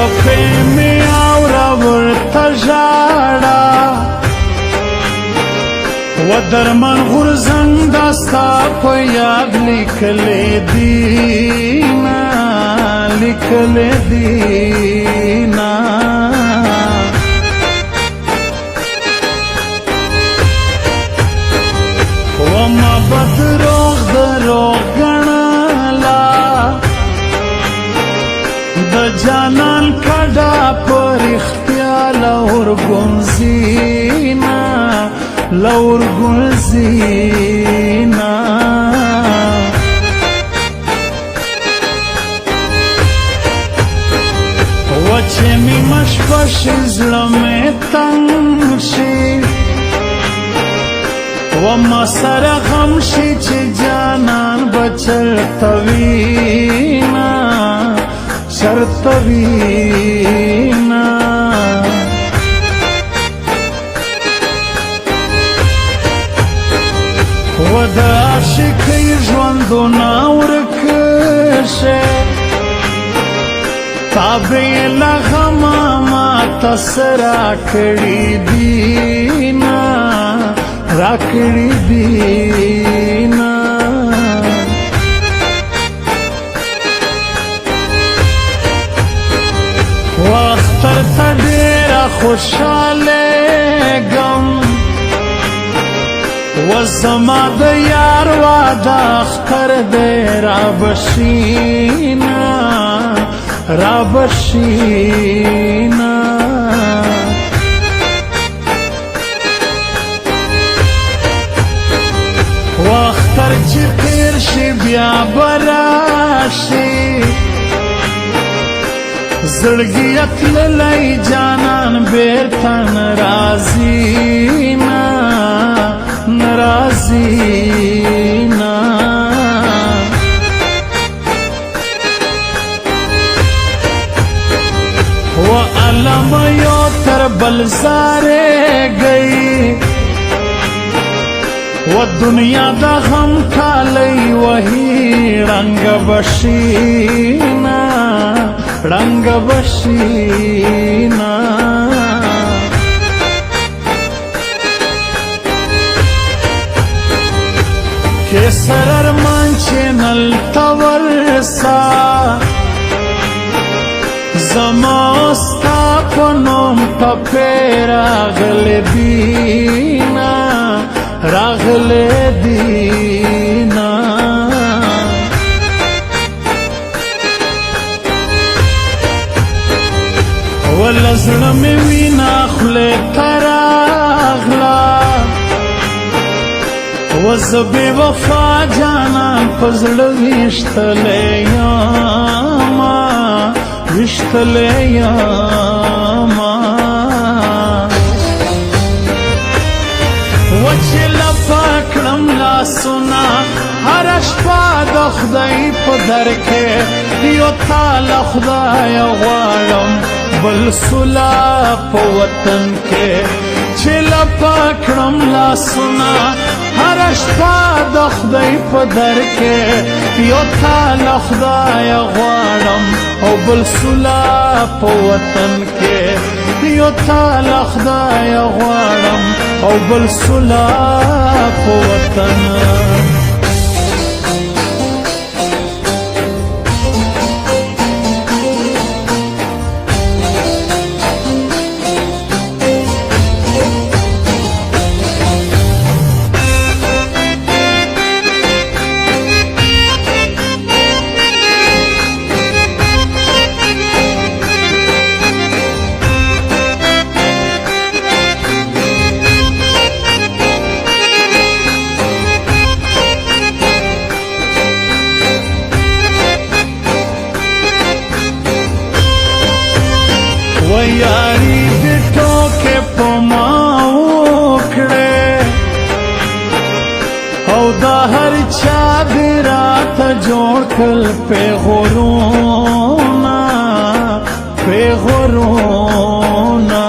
ټپې مې اوره ورته ژاړه و درمن غورځنګ دا ستا په یاد لیکلې دینه لیکلې دینه وما بدروغ دروغ ګڼله د جانان کډه په رښتیا لورګونځینه لورګونځینه و چې نیمه شپه شي زړه مې تنګ شي وما سره غم شي چې جانان به چرته وینا چرته وینا و د عاشقۍ ژوندونه ورک شي تابې له غمه ماته څه راکړي دینه راکړي دینه و اختر ته ډېره خوشحالېږم و زما د یار واده اختر دی رابشینه رابشینه و اختر چې تیر شي بیا به راشي زړګي تللی جانان بېرته نه راځي نه نه راځي نه و علم یو تر بل زارېږئ و دنیا دا غم کالی وہی رنگ بشینا رنگ بشینا کیسر ارمان چینل تورسا زماستا پنوم پپی راغل دینا راغل دینا ولزړه مې وینا خولې ته راغله و زه بې وفا جانان په زړه ویشتلی یمه ویشتلی یمه و چې لپه کړم لاسونه هره شپه د خدای په در کې یو تا له خدایه غواړم بل سوله په وطن کې چې لپه کړم لاسونه هره شپه د خدای په در کې یو تا له خدایه غواړم او بل سوله په وطن کې یو تا له خدایه غواړم او بل سوله په وطن و یاری دې ټوکې په ما وکړې او دا هر چا دې راته جوړ کړل پیغورونه پیغورونه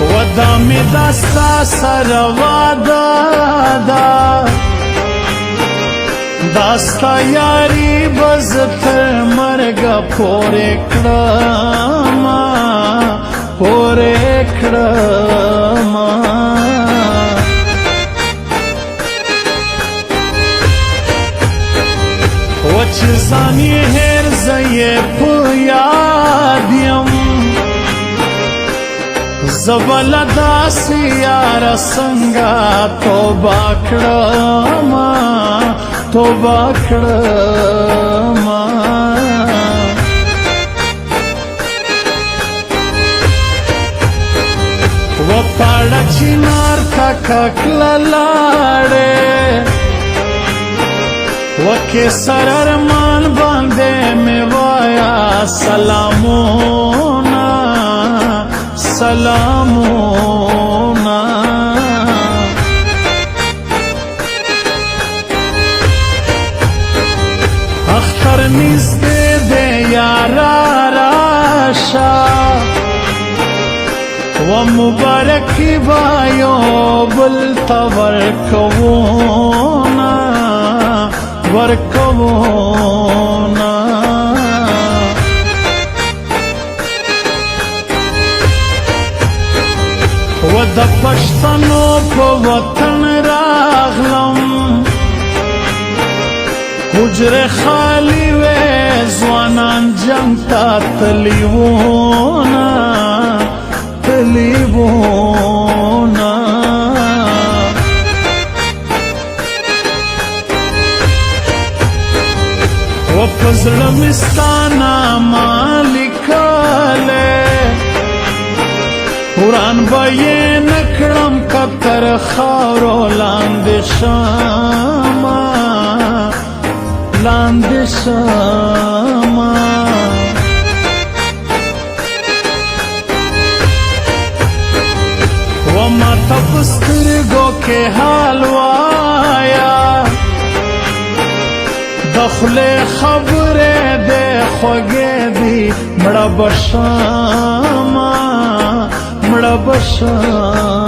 و دا مې دا ستا سره واده ده داستا یاری بز تر مرگ پورې کړما پورې کړما وچ ځاني هر زې په یاد یم زبل داسې یار څنګه توبه کړما توبه کړما و پاړه چنار تا ککلا لاړې وکه سر ارمان باندې مې وایا سلامونه سلامونه اختر نږدې دی یارا راشه و مبارکی بایو بل ته ورکوونه ورکوونه و د پښتنو په وطن راغلم حجره خالی وې ځوانان جنگ ته تلیونه تلیونه و په زړه مې ستا نامه لیکلی وران به یې نه کړم که تر خاورو لاندې شمه لاندې شمه و ما ته په سترګو کې حال وایه د خولې خبرې دې خوږې دي مړه به شمه مړه به شمه